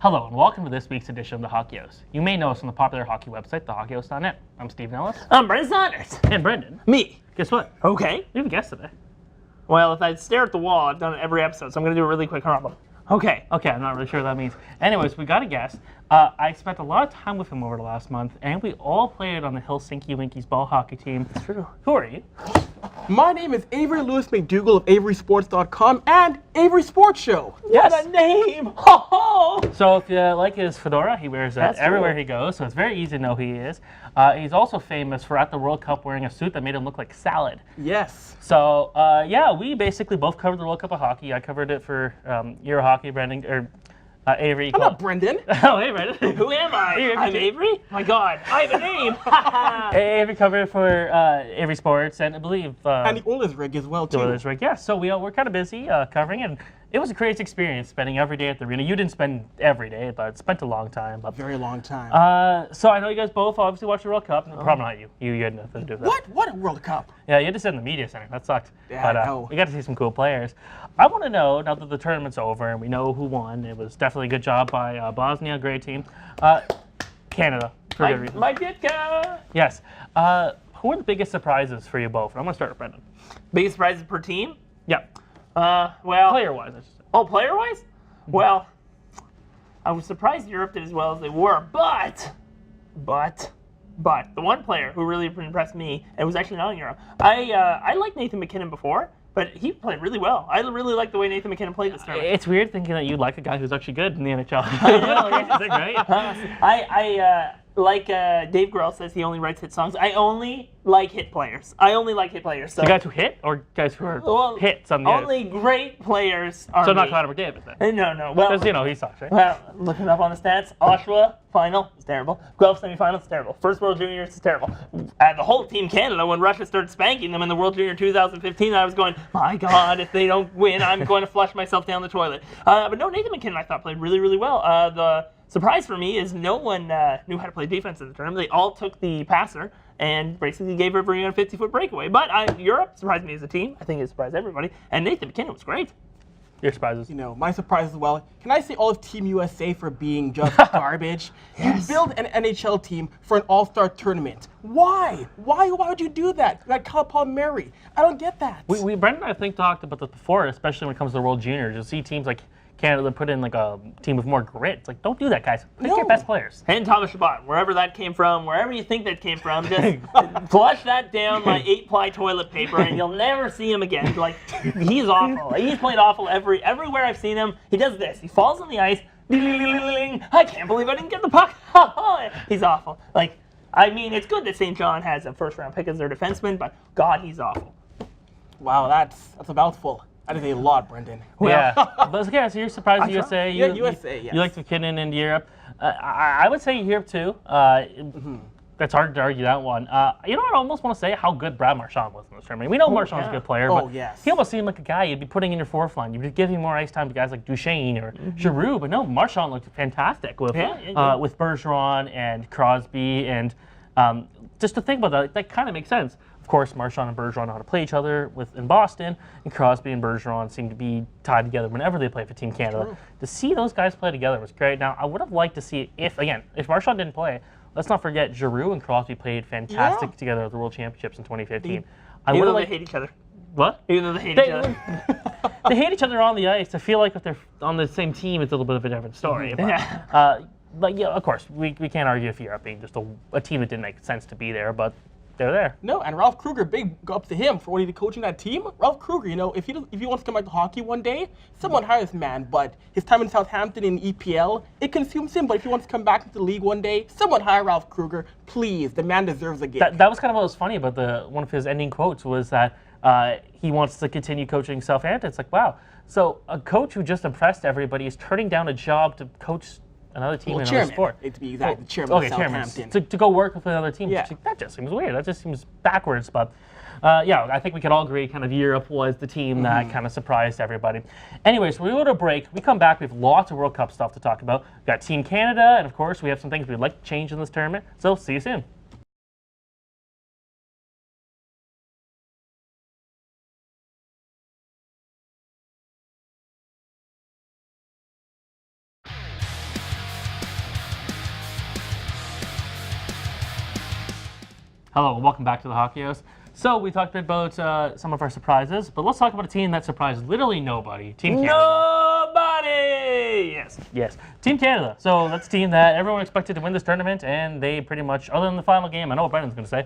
Hello and welcome to this week's edition of the Hockey House. You may know us on the popular hockey website, thehockeyhouse.net. I'm Stephen Ellis. I'm Brendan Saunders. And Brendan. Me. Guess what? Okay. We have a guest today. Well, if I stare at the wall, I've done it every episode, so I'm going to do a really quick rumble. Okay. Okay, I'm not really sure what that means. Anyways, we got a guest. I spent a lot of time with him over the last month, and we all played on the Helsinki Winkies ball hockey team. That's true. Who are you? My name is Avry Lewis-McDougall of AverySports.com and Avery Sports Show. Yes. What a name! Ho ho! So if you like his fedora, he wears that That's everywhere cool. he goes, so it's very easy to know who he is. He's also famous for at the World Cup wearing a suit that made him look like salad. Yes. So, yeah, we basically both covered the World Cup of hockey. I covered it for Euro Hockey, Brendan, or Avery. I'm not Brendan. Oh, hey, Brendan. Who am I? I'm Avery? My God, I have a name! Avery covered it for Avery Sports, and I believe... And the Oilers rig as well, too. the Oilers rig, yeah. So we're kind of busy covering it. And it was a crazy experience spending every day at the arena. You didn't spend every day, but spent a long time. But, Very long time. so I know you guys both obviously watched the World Cup. Probably not you. You had nothing to do with that. What? What a World Cup? Yeah, you had to sit in the media center. That sucked. Yeah, but I know. we got to see some cool players. I want to know, now that the tournament's over and we know who won, it was definitely a good job by Bosnia, great team. Canada, for good reason. My Ditka! Yes. Who are the biggest surprises for you both? And I'm going to start with Brendan. Biggest surprises per team? Yeah. Well... Player-wise, I should say. Oh, player-wise? Well, I was surprised Europe did as well as they were, but the one player who really impressed me, and it was actually not in Europe, I liked Nathan MacKinnon before, but he played really well. I really like the way Nathan MacKinnon played this tournament. It's weird thinking that you like a guy who's actually good in the NHL. Right? Like Dave Grohl says, he only writes hit songs. I only like hit players. So The guys who hit or guys who are hits on the only great players are So not me. Connor McDavid then? No. Well, Because, he sucks, right? Well, looking up on the stats, Oshawa final is terrible. Guelph semifinal is terrible. First World Juniors is terrible. The whole Team Canada, when Russia started spanking them in the World Junior 2015, I was going, my God, if they don't win, I'm going to flush myself down the toilet. But no, Nathan MacKinnon I thought played really, really well. The surprise for me is no one knew how to play defense in the tournament. They all took the passer and basically gave everyone a 50-foot breakaway. But Europe surprised me as a team. I think it surprised everybody. And Nathan MacKinnon was great. Your surprises? You know, my surprise as well. Can I say all of Team USA for being just garbage? Yes. You build an NHL team for an all-star tournament. Why? Why would you do that? Like Cal Palmieri. I don't get that. We Brendan and I think talked about this before, especially when it comes to the World Juniors. You'll see teams like Canada put in like a team with more grit. It's like, don't do that, guys. Pick your best players. And Thomas Chabot, wherever that came from, wherever you think that came from, just flush that down my 8-ply toilet paper and you'll never see him again. Like, he's awful. He's played awful everywhere I've seen him. He does this. He falls on the ice. I can't believe I didn't get the puck. He's awful. Like, I mean, it's good that St. John has a first-round pick as their defenseman, but God, he's awful. Wow, that's a mouthful. That is a lot, Brendan. Yeah. But okay, so you're surprised at USA. Yeah, USA, yes. You like McKinnon in Europe. I would say Europe too. That's hard to argue that one. You know what? I almost want to say how good Brad Marchand was in this tournament. We know Marchand's a good player, but he almost seemed like a guy you'd be putting in your fourth line. You'd be giving more ice time to guys like Duchesne or Giroux, but no, Marchand looked fantastic with Bergeron and Crosby, and just to think about that kind of makes sense. Of course, Marchand and Bergeron know how to play each other in Boston, and Crosby and Bergeron seem to be tied together whenever they play for Team Canada. True. To see those guys play together was great. Now, I would have liked to see if Marchand didn't play, let's not forget Giroux and Crosby played fantastic together at the World Championships in 2015. Even though they hate each other. What? Even though they hate each other. They hate each other on the ice. I feel like if they're on the same team, it's a little bit of a different story. But yeah, of course, we can't argue with Europe being just a team that didn't make sense to be there, but they're there. No, and Ralph Kruger, big up to him for what he did coaching that team. Ralph Kruger, if he wants to come back to hockey one day, someone hire this man. But his time in Southampton in EPL, it consumes him. But if he wants to come back into the league one day, someone hire Ralph Kruger, please. The man deserves a gig. That was kind of what was funny about one of his ending quotes was that he wants to continue coaching Southampton. It's like, wow. So a coach who just impressed everybody is turning down a job to coach another team in another sport. To be exact, the chairman of Southampton. To go work with another team. Yeah. That just seems weird. That just seems backwards. But yeah, I think we could all agree kind of Europe was the team that kind of surprised everybody. Anyways, we go to a break. We come back. We have lots of World Cup stuff to talk about. We've got Team Canada, and of course, we have some things we'd like to change in this tournament. So see you soon. Hello, and welcome back to the Hockey House. So we talked about some of our surprises, but let's talk about a team that surprised literally nobody. Team Canada. Nobody! Yes. Yes. Team Canada. So that's a team that everyone expected to win this tournament, and they pretty much, other than the final game, I know what Brendan's going to say,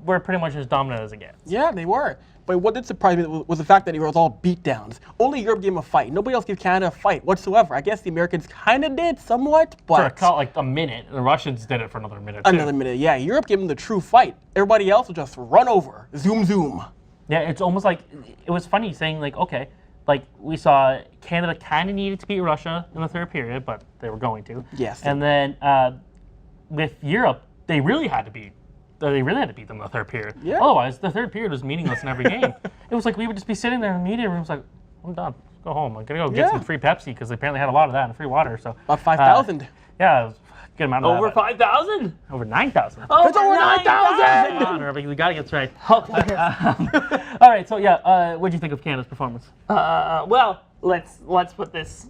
were pretty much as dominant as it gets. Yeah, they were. But what did surprise me was the fact that it was all beatdowns. Only Europe gave them a fight. Nobody else gave Canada a fight whatsoever. I guess the Americans kind of did somewhat, but... For like a minute. The Russians did it for another minute, too. Another minute, yeah. Europe gave them the true fight. Everybody else would just run over. Zoom, zoom. Yeah, it's almost like, it was funny saying, like, okay, like we saw Canada kind of needed to beat Russia in the third period, but they were going to. Yes. And then with Europe, they really had to beat them in the third period. Yeah. Otherwise, the third period was meaningless in every game. It was like we would just be sitting there in the media room, like, I'm done. Let's go home. I'm going to go get some free Pepsi because they apparently had a lot of that and free water. So about 5,000. Yeah, it was a good amount of Over 5,000? Over 9,000. It's over 9,000! You got to get this right. All right, so yeah, what do you think of Canada's performance? Well, let's put this.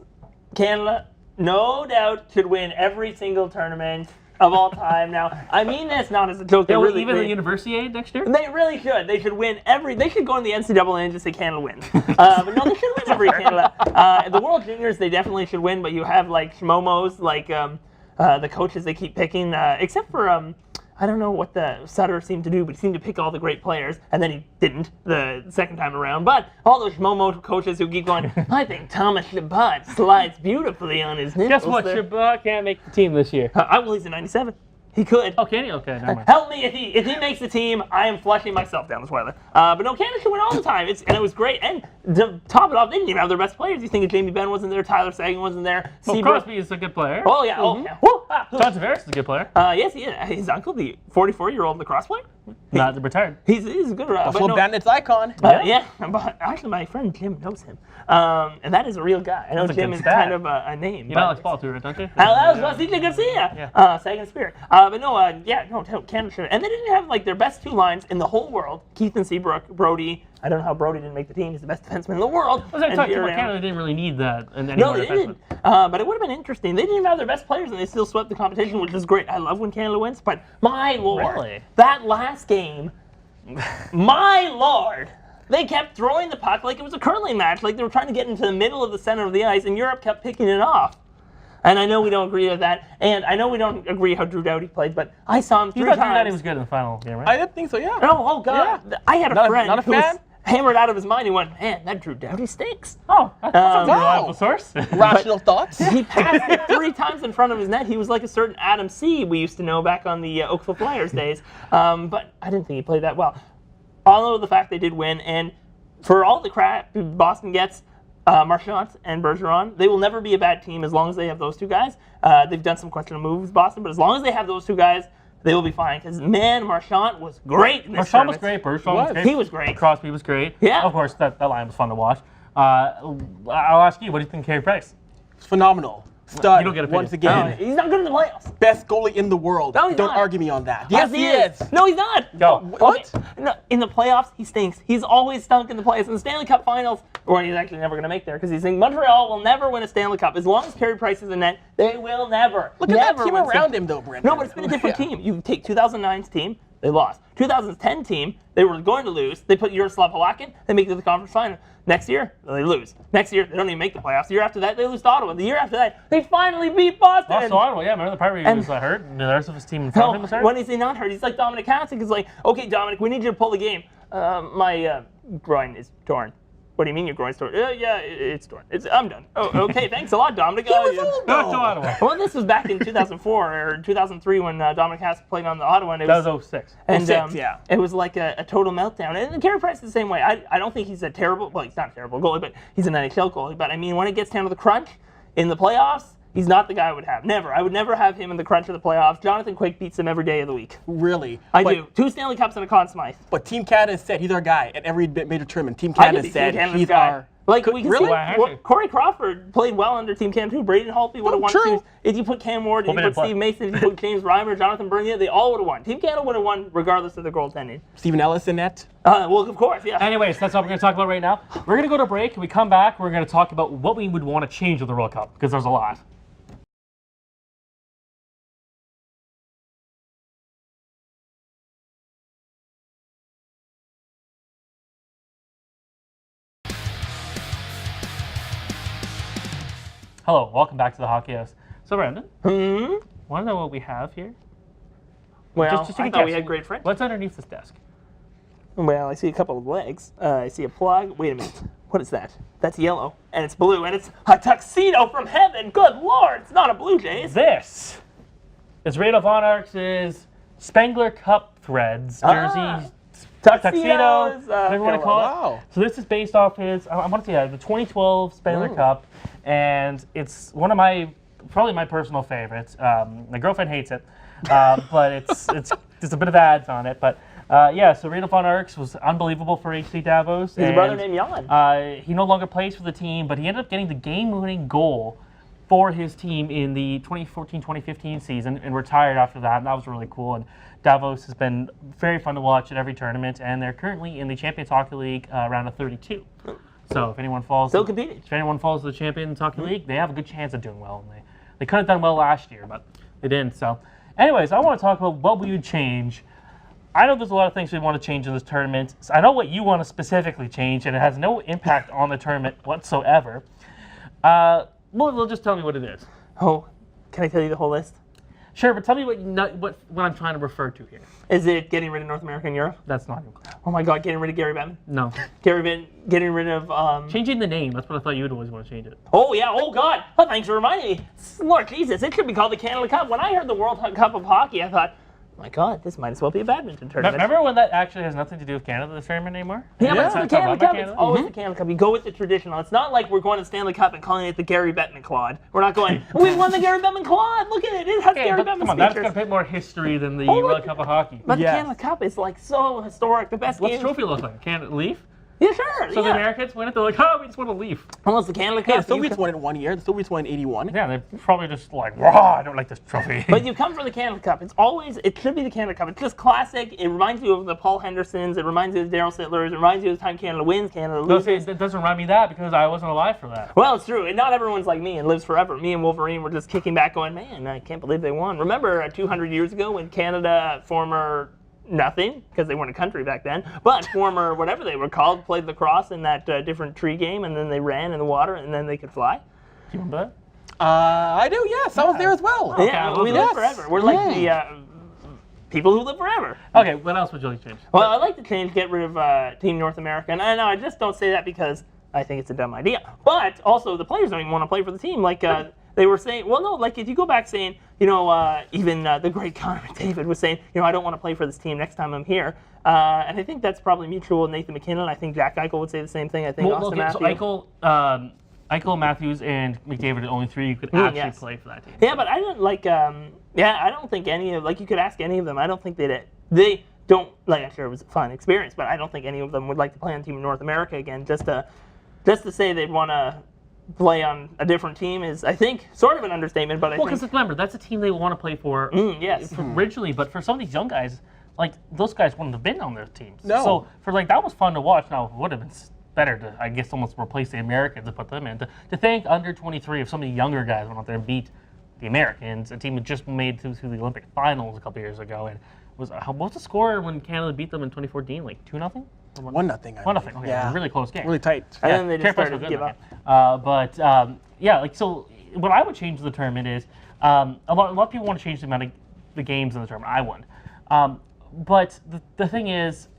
Canada, no doubt, should win every single tournament of all time. Now, I mean this not as a joke. Really even the Universiade next year? They really should. They should win every. They should go in the NCAA and just say Canada wins. But no, they should win every Canada. The World Juniors, they definitely should win. But you have like schmomos, like the coaches they keep picking, except for I don't know what the Sutter seemed to do, but he seemed to pick all the great players, and then he didn't the second time around. But all those Momo coaches who keep going, I think Thomas Chabot slides beautifully on his nipples. Guess what? Chabot can't make the team this year. Well, he's in 97. He could. Oh, can he? Okay, never mind. Help me if he makes the team. I am flushing myself down the toilet. But no, Canada should win all the time. And it was great. And to top it off, they didn't even have their best players. You think if Jamie Benn wasn't there, Tyler Sagan wasn't there. Well, Crosby is a good player. Oh yeah. Oh yeah. Woo! John Tavares is a good player. Yes, he is. His uncle, the 44-year-old lacrosse player. Not retired. He's a good. Buffalo Bandits icon. Yeah, but actually, my friend Jim knows him, and that is a real guy. I know Jim is kind of a name. You know Alex Ball too, right? Don't you? Alex Ball, CJ Garcia. Yeah. Sagan Spirit. But no, no, Canada should. And they didn't have like their best two lines in the whole world. Keith and Seabrook, Brody. I don't know how Brody didn't make the team. He's the best defenseman in the world. I was talking about Canada didn't really need that. No, they didn't. But it would have been interesting. They didn't even have their best players, and they still swept the competition, which is great. I love when Canada wins, but my lord, that last game, my lord, they kept throwing the puck like it was a curling match, like they were trying to get into the middle of the center of the ice, and Europe kept picking it off. And I know we don't agree with that, and I know we don't agree how Drew Doughty played, but I saw him 3 times. You thought Drew Doughty was good in the final game, right? I didn't think so, yeah. Oh God. Yeah. I had a friend who was hammered out of his mind. He went, man, that Drew Doughty stinks. Oh, that's a reliable source. Rational thoughts. He passed it 3 times in front of his net. He was like a certain Adam C. we used to know back on the Oakville Flyers days. But I didn't think he played that well. Although the fact they did win, and for all the crap Boston gets, Marchand and Bergeron, they will never be a bad team as long as they have those two guys. They've done some questionable moves, Boston, but as long as they have those two guys, they will be fine. Because, man, Marchand was great in this Marchand was great. Bergeron was great. He was great. Crosby was great. Yeah. Of course, that line was fun to watch. I'll ask you, what do you think of Carey Price? It's phenomenal. Stud, you don't get a once again. No, he's not good in the playoffs. Best goalie in the world. No, he's don't not. argue me on that. Yes, he is. No, he's not. Go. What? Okay. No, in the playoffs, he stinks. He's always stunk in the playoffs. In the Stanley Cup Finals, or he's actually never going to make there because he's saying Montreal will never win a Stanley Cup. As long as Carey Price is in net, they will never. Look at that team around him, though, Brendan. No, but it's been a different team. You take 2009's team, they lost. 2010 team, they were going to lose. They put Yaroslav Halak, they make it to the conference final. Next year, they lose. Next year, they don't even make the playoffs. The year after that, they lose to Ottawa. The year after that, they finally beat Boston. Lost to Ottawa, yeah. Remember the part where he was hurt and the rest of his team in front of him was hurt? When he's not hurt, he's like Dominic Hasek. He's like, okay, Dominic, we need you to pull the game. My groin is torn. What do you mean your groin's torn? Yeah, it's torn. I'm done. Oh, okay, thanks a lot, Dominic. Back to Ottawa. Well, this was back in 2004 or 2003 when Dominic Hasek played on the Ottawa. And that was 06. And 06, yeah. It was like a total meltdown. And Carey Price is the same way. I don't think he's a terrible, well, he's not a terrible goalie, but he's an NHL goalie. But I mean, when it gets down to the crunch in the playoffs, he's not the guy I would have. Never. I would never have him in the crunch of the playoffs. Jonathan Quick beats him every day of the week. Really? I do. 2 Stanley Cups and a Conn Smythe. But Team Canada said he's our guy at every major tournament. Team Canada said he's our... Like, we can really? see Corey Crawford played well under Team Canada too. Braden Holtby would have won too. If you put Cam Ward, if you put Steve Mason, if you put James Reimer, Jonathan Bernier, they all would have won. Team Canada would have won regardless of their goaltending. Stephen Ellis in net? Well, of course, yeah. Anyways, that's what we're going to talk about right now. We're going to go to break. When we come back, we're going to talk about what we would want to change with the World Cup, because there's a lot. Hello, welcome back to the Hockey House. So, Brendan, Hmm? want to know what we have here? Well, just I thought we had great friends. What's underneath this desk? Well, I see a couple of legs. I see a plug. Wait a minute. What is that? That's yellow, and it's blue, and it's a tuxedo from heaven. Good Lord, it's not a Blue Jays. This is Radolf Onarx's Spengler Cup threads jersey. Tuxedo, whatever you want to call it. Wow. So this is based off his, I want to say, the 2012 Spengler Cup, and it's one of probably my personal favorites. My girlfriend hates it, but it's a bit of ads on it. But yeah, so Radolf Onarx was unbelievable for HC Davos. His brother named Jan. He no longer plays for the team, but he ended up getting the game-winning goal for his team in the 2014-2015 season and retired after that, and that was really cool. And Davos has been very fun to watch at every tournament, and they're currently in the Champions Hockey League round of 32. So if anyone falls, Still competing. If anyone falls to the Champions Hockey League, they have a good chance of doing well. And they could have done well last year, but they didn't. So, anyways, I want to talk about what we would change. I know there's a lot of things we want to change in this tournament. So I know what you want to specifically change, and it has no impact on the tournament whatsoever. Well, just tell me what it is. Oh, can I tell you the whole list? Sure, but tell me what I'm trying to refer to here. Is it getting rid of North America and Europe? That's not included. Oh my God, getting rid of Gary Bettman? No. Getting rid of... Changing the name. That's what I thought you would always want to change it. Oh, yeah. Oh, God. Oh, thanks for reminding me. Lord Jesus, it should be called the Canada Cup. When I heard the World Cup of Hockey, I thought, oh my God, this might as well be a badminton tournament. Remember when that actually has nothing to do with Canada, the tournament anymore? Yeah, but it's the Canada Cup. Canada? It's always the Canada Cup. You go with the traditional. It's not like we're going to Stanley Cup and calling it the Gary Bettman Claude. We're not going, we won the Gary Bettman Claude. Look at it. It has Gary Bettman come on, speakers. that's got a bit more history than the World Cup of Hockey. But the Canada Cup is like so historic. The best What's game. the trophy look like? Canada Leaf? Yeah, sure. So the Americans win it, they're like, oh, we just won a Leaf. Almost the Canada Cup. Yeah, the Soviets won it 1 year. The Soviets won in 81. Yeah, they're probably just like, wow, I don't like this trophy. But you come for the Canada Cup. It should be the Canada Cup. It's just classic. It reminds you of the Paul Hendersons. It reminds you of Daryl Sittlers. It reminds you of the time Canada wins, Canada loses. It doesn't remind me of that because I wasn't alive for that. Well, it's true. And not everyone's like me and lives forever. Me and Wolverine were just kicking back going, man, I can't believe they won. Remember 200 years ago when Canada, former nothing, because they weren't a country back then, but former whatever they were called, played lacrosse in that different tree game, and then they ran in the water, and then they could fly? Do you remember that? I do, yes. I was there as well. Okay, Yeah, we live forever. We're like the people who live forever. Okay, what else would you like to change? Well, I'd like to get rid of Team North America, and I just don't say that because I think it's a dumb idea. But also, the players don't even want to play for the team. Like they were saying, well, no, like if you go back saying, even the great Connor McDavid was saying, I don't want to play for this team next time I'm here. And I think that's probably mutual with Nathan McKinnon. I think Jack Eichel would say the same thing. I think Austin Matthews. So Eichel, Matthews, and McDavid are the only three who could actually play for that team. Yeah, but I don't like. I don't think any of you could ask any of them. I don't think they don't like. I'm sure it was a fun experience, but I don't think any of them would like to play on Team of North America again. Just to say they'd want to play on a different team is, I think, sort of an understatement. But because remember, that's a team they want to play for originally. But for some of these young guys, like those guys wouldn't have been on their teams. No. So that was fun to watch. Now it would have been better to, I guess, almost replace the Americans and put them in. To think under 23 if some of the younger guys went out there and beat the Americans, a team that just made it to the Olympic finals a couple years ago, and what's the score when Canada beat them in 2014? Like 2-0? 1-0. 1-0. Okay, Yeah. Really close game. Really tight. And then they just started to give up. So what I would change to the tournament is a lot of people want to change the amount of the games in the tournament. I wouldn't. But the thing is,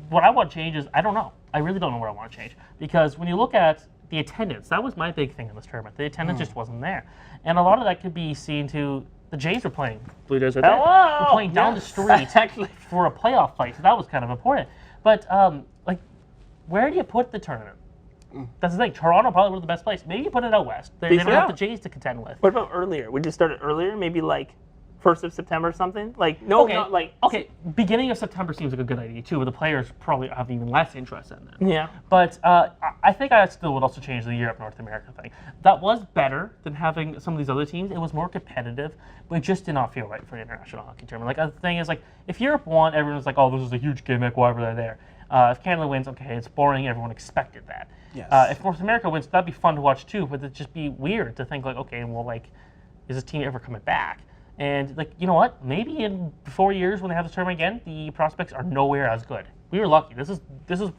what I want to change is, I don't know. I really don't know what I want to change. Because when you look at the attendance, that was my big thing in this tournament. The attendance just wasn't there. And a lot of that could be seen to, the Jays were playing, Blue Jays right there. Hello! Were playing down the street for a playoff fight. So that was kind of important. But, where do you put the tournament? That's the thing. Toronto probably was the best place. Maybe you put it out west. They don't have the Jays to contend with. What about earlier? Would you start it earlier? Maybe like 1st of September or something? Beginning of September seems like a good idea too, but the players probably have even less interest in that. Yeah. But I think I still would also change the Europe-North America thing. That was better than having some of these other teams. It was more competitive, but it just did not feel right for an international hockey tournament. Like, the thing is, like, if Europe won, everyone's like, oh, this is a huge gimmick, why were they there? If Canada wins, okay, it's boring, everyone expected that. Yes. If North America wins, that'd be fun to watch too, but it'd just be weird to think, like, okay, well, like, is this team ever coming back? And, like, you know what? Maybe in 4 years when they have this tournament again, the prospects are nowhere as good. We were lucky. This is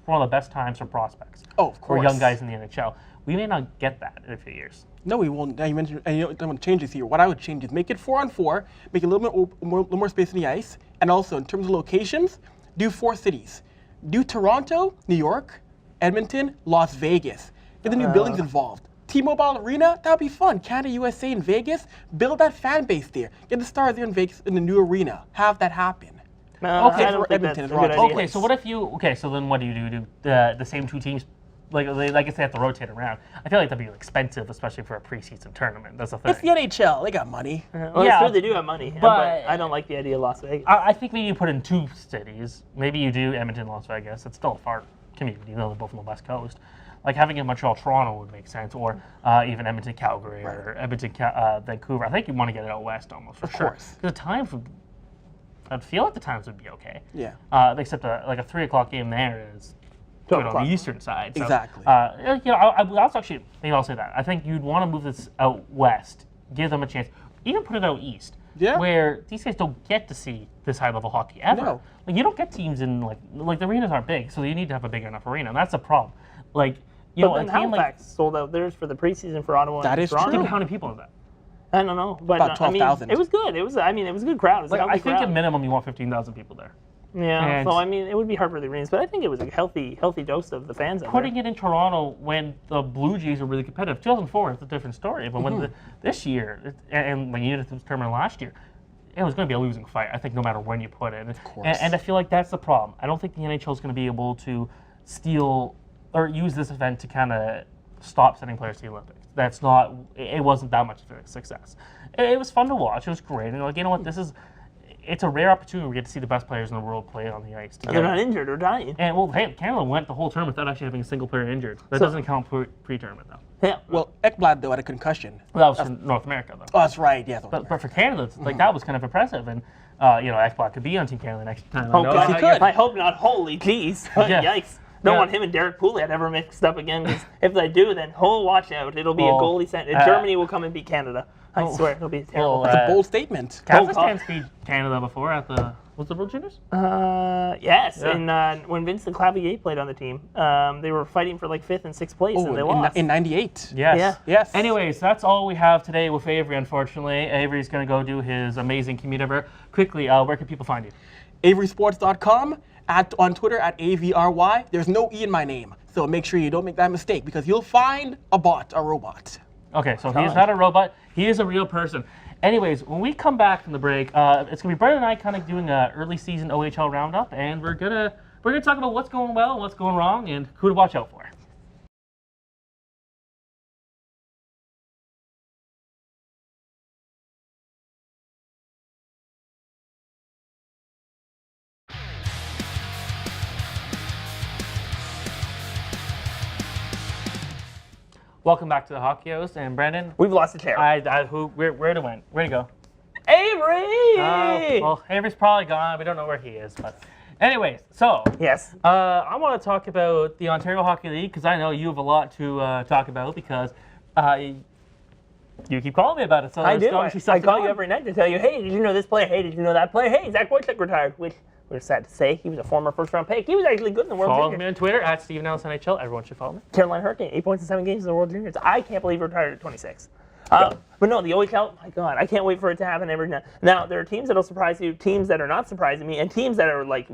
one of the best times for prospects. Oh, of course. For young guys in the NHL. We may not get that in a few years. No, we won't. You mentioned, and you don't want to change this here. What I would change is make it 4-on-4, make it a little more space in the ice, and also in terms of locations, do 4 cities. Do Toronto, New York, Edmonton, Las Vegas. Get the new buildings involved. T-Mobile Arena, that would be fun. Canada, USA, and Vegas, build that fan base there. Get the stars there in Vegas in the new arena. Have that happen. Okay, I don't think that's a good idea. Okay, so what if you? Okay, so then what do you do? Do the same 2 teams? Like I guess they have to rotate around. I feel like that'd be expensive, especially for a preseason tournament. That's the thing. It's the NHL. They got money. Well, yeah, it's true, they do have money, but I don't like the idea of Las Vegas. I think maybe you put in 2 cities. Maybe you do Edmonton, Las Vegas. It's still a far community, though they're both on the West Coast. Like having it in Montreal, Toronto would make sense, or even Edmonton, Calgary, or Edmonton, Vancouver. I think you want to get it out west almost for sure. Because the times would, I'd feel like the times would be okay. Yeah. Except like a 3:00 game there is good on the eastern side. So, exactly. I'll actually, maybe I'll say that. I think you'd want to move this out west, give them a chance, even put it out east. Yeah. Where these guys don't get to see this high level hockey ever. No. Like you don't get teams in like the arenas aren't big, so you need to have a big enough arena, and that's the problem. Like but then Halifax sold out theirs for the preseason for Ottawa. That and is Toronto. true. How many people is that? I don't know, but about 12,000. it was good. It was a good crowd. It was a healthy I think crowd. at minimum you want 15,000 people there. Yeah, And so it would be hard for the arenas, but I think it was a healthy dose of the fans. Putting it in Toronto when the Blue Jays were really competitive. 2004 is a different story, but when this year and when you did this tournament last year, it was going to be a losing fight. I think no matter when you put it, of course. And I feel like that's the problem. I don't think the NHL is going to be able to steal or use this event to kind of stop sending players to the Olympics. That's not. It wasn't that much of a success. It was fun to watch. It was great. And like, you know what? It's a rare opportunity we get to see the best players in the world play on the ice together. They're not injured or dying. And well, hey, Canada went the whole tournament without actually having a single player injured. That doesn't count pre-tournament though. Yeah. Well, Ekblad though had a concussion. Well, that was for North America though. Oh, that's right. Yeah. But for Canada, like that was kind of impressive, and Ekblad could be on Team Canada next time. Oh, God, he could. I hope not. Holy jeez. Yeah. Yikes. Don't want him and Derek Pouliot ever mixed up again, because if they do, then watch out. It'll be a goalie sent. Germany will come and beat Canada. I swear, it'll be terrible. That's a bold statement. Kazakhstan's beat Canada before at the World Juniors? Yes. Yeah. And when Vincent Clavier played on the team, they were fighting for like 5th and 6th place, and they lost. In '98. Yes. Yeah. Yes. Anyways, that's all we have today with Avry, unfortunately. Avery's going to go do his amazing commute over. Quickly, where can people find you? AverySports.com, on Twitter at AVRY. There's no E in my name, so make sure you don't make that mistake, because you'll find a robot. Okay, so he's not a robot. He is a real person. Anyways, when we come back from the break, it's going to be Brendan and I kind of doing an early season OHL roundup, and we're gonna talk about what's going well, what's going wrong, and who to watch out for. Welcome back to the Hockey Host, and Brendan. We've lost the chair. Where to win? Where'd he go? Avery! Well, Avery's probably gone. We don't know where he is, but anyways, so yes, I want to talk about the Ontario Hockey League, because I know you have a lot to talk about, because you keep calling me about it. So I do. I call you every night to tell you, hey, did you know this player? Hey, did you know that player? Hey, Zach Wojcik retired, which we're sad to say. He was a former first-round pick. He was actually good in the World Juniors. Follow me on Twitter at Steven Ellis NHL. Everyone should follow me. Carolina Hurricane, 8 points in 7 games in the World Juniors. I can't believe he retired at 26. But no, the OHL, my God, I can't wait for it to happen every night. Now, there are teams that will surprise you, teams that are not surprising me, and teams that are like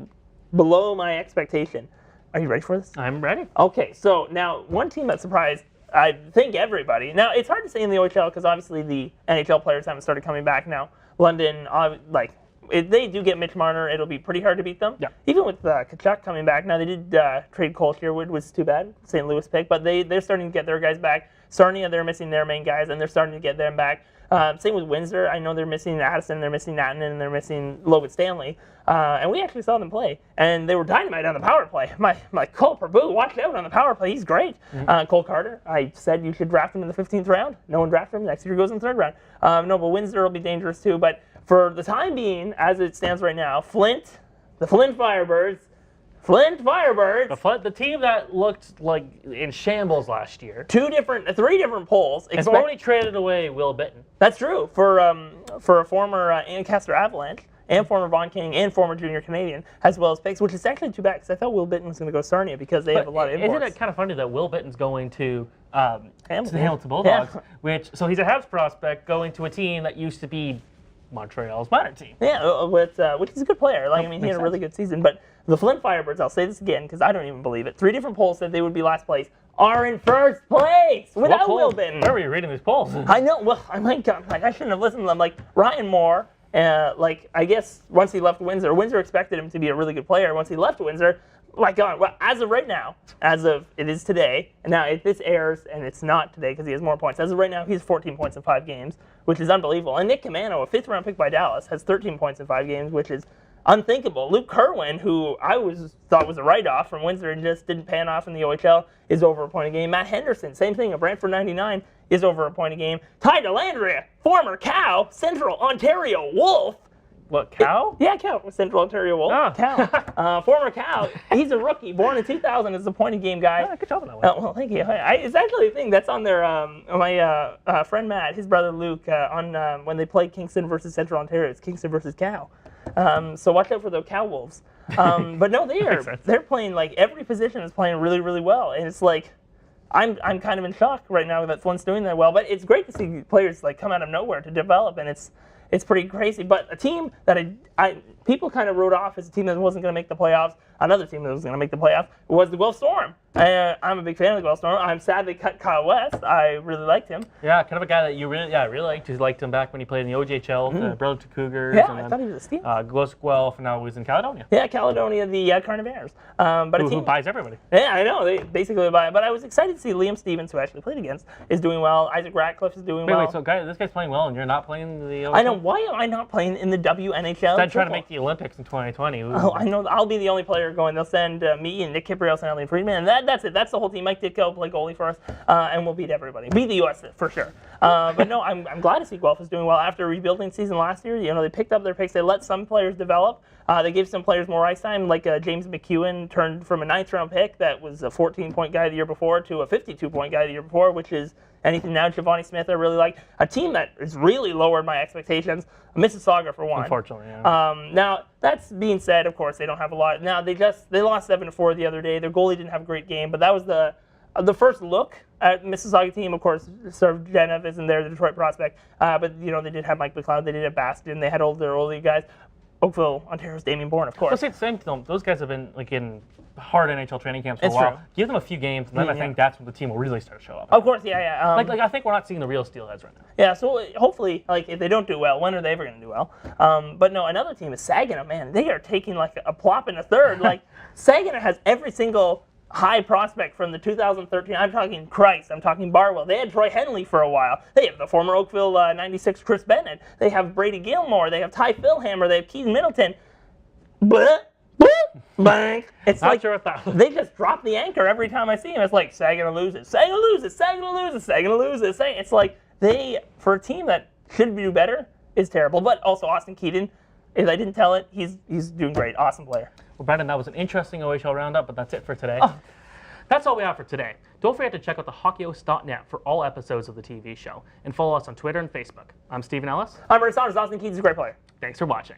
below my expectation. Are you ready for this? I'm ready. Okay, so now one team that surprised, I think, everybody. Now, it's hard to say in the OHL because obviously the NHL players haven't started coming back now. London, if they do get Mitch Marner, it'll be pretty hard to beat them. Yeah. Even with Tkachuk coming back. Now, they did trade Cole Sherwood, which is too bad, St. Louis pick, but they're starting to get their guys back. Sarnia, they're missing their main guys, and they're starting to get them back. Same with Windsor. I know they're missing Addison, they're missing Nattanen, and they're missing Logan Stanley. And we actually saw them play, and they were dynamite on the power play. My Cole Prabhu, watch out on the power play. He's great. Cole Carter, I said you should draft him in the 15th round. No one drafted him. Next year he goes in the 3rd round. No, but Windsor will be dangerous too. But for the time being, as it stands right now, the Flint Firebirds, The team that looked like in shambles last year. 3 different polls. It's only traded away Will Bitton. That's true for a former Ancaster Avalanche. and former Bond King and former Junior Canadian, as well as picks, which is actually too bad because I thought Will Bitton was going to go Sarnia because they have a lot of imports. Isn't it kind of funny that Will Bitton's going to the Hamilton Bulldogs, so he's a Habs prospect going to a team that used to be Montreal's minor team. Yeah, which is a good player. Like, I mean, he had a really good season. But the Flint Firebirds, I'll say this again because I don't even believe it. 3 different polls said they would be last place. Are in first place without Will Bitton. Where were you reading these polls? I know. Well, I shouldn't have listened to them. Like Ryan Moore, I guess once he left Windsor expected him to be a really good player. Once he left Windsor, my God, well, as of right now, it is today, and now if this airs and it's not today because he has more points. As of right now, he has 14 points in 5 games, which is unbelievable. And Nick Camano, a 5th-round pick by Dallas, has 13 points in 5 games, which is unthinkable. Luke Kerwin, who I thought was a write-off from Windsor and just didn't pan off in the OHL, is over a point a game. Matt Henderson, same thing, a Brantford 99, is over a point a game. Ty Delandria, former Cow, Central Ontario Wolf. What, Cow? Yeah, Cow. Central Ontario Wolf. Oh. Cow. Former Cow. He's a rookie, born in 2000 as a point a game guy. Yeah, good job on that one. Well, thank you. It's actually a thing that's on their, my friend Matt, his brother Luke, on when they played Kingston versus Central Ontario. It's Kingston versus Cow. So watch out for the Cow Wolves. But no, they're playing, like, every position is playing really, really well. And it's like, I'm kind of in shock right now that Flint's doing that well. But it's great to see players, like, come out of nowhere to develop, and it's pretty crazy. But a team that people kind of wrote off as a team that wasn't going to make the playoffs, another team that was going to make the playoffs, was the Guelph Storm. I'm a big fan of the Guelph Storm. I'm sad they cut Kyle West. I really liked him. Yeah, kind of a guy that you really liked. You liked him back when he played in the OJHL, Burlington Cougars. Yeah, and I thought he was a steal. Guelph, and now he's in Caledonia. Yeah, Caledonia, the Carnivores. But who buys everybody. Yeah, I know. They basically buy it. But I was excited to see Liam Stevens, who I actually played against, is doing well. Isaac Ratcliffe is doing well. Wait, so this guy's playing well, and you're not playing in the OHL? I know. Why am I not playing in the WNHL? Instead trying to make the Olympics in 2020. Ooh. Oh, I know. I'll be the only player going. They'll send me and Nick Kiprios and Eileen Friedman, and that's it. That's the whole team. Mike Ditko play goalie for us, and we'll beat everybody. Beat the U.S. for sure. But no, I'm glad to see Guelph is doing well after a rebuilding season last year. You know, they picked up their picks. They let some players develop. They gave some players more ice time, like James McEwen turned from a 9th-round pick that was a 14-point guy the year before to a 52-point guy the year before, which is anything now. Giovanni Smith, I really like. A team that has really lowered my expectations. Mississauga, for one. Unfortunately, yeah. Now, that's being said, of course, they don't have a lot. Now, they lost 7-4 the other day. Their goalie didn't have a great game, but that was the first look at Mississauga team. Of course, Genev isn't there, the Detroit prospect. But, you know, they did have Mike McLeod. They did have Bastion. They had all their early guys. Oakville, Ontario's Damien Bourne, of course. Let's say the same thing. Those guys have been like in hard NHL training camps for a while. True. Give them a few games, and then I think that's when the team will really start to show up. Of course, yeah. Like I think we're not seeing the real steelheads right now. Yeah, so hopefully, like, if they don't do well, when are they ever going to do well? But no, another team is Saginaw. Man, they are taking like a plop in a third. Like, Saginaw has every single high prospect from the 2013. I'm talking Christ. I'm talking Barwell. They had Troy Henley for a while. They have the former Oakville 96 Chris Bennett. They have Brady Gilmore. They have Ty Philhammer. They have Keith Middleton. Bang. It's Not like sure what that was. they just drop the anchor every time I see them. It's like Saginaw loses, Saginaw loses, Saginaw loses, Saginaw loses. It's like they, for a team that should do better, is terrible. But also Austin Keaton, if I didn't tell it, he's doing great. Awesome player. Well, Brendan, that was an interesting OHL roundup, but that's it for today. That's all we have for today. Don't forget to check out thehockeyhost.net for all episodes of the TV show, and follow us on Twitter and Facebook. I'm Stephen Ellis. I'm Brendan Saunders. Austin Keaton's a great player. Thanks for watching.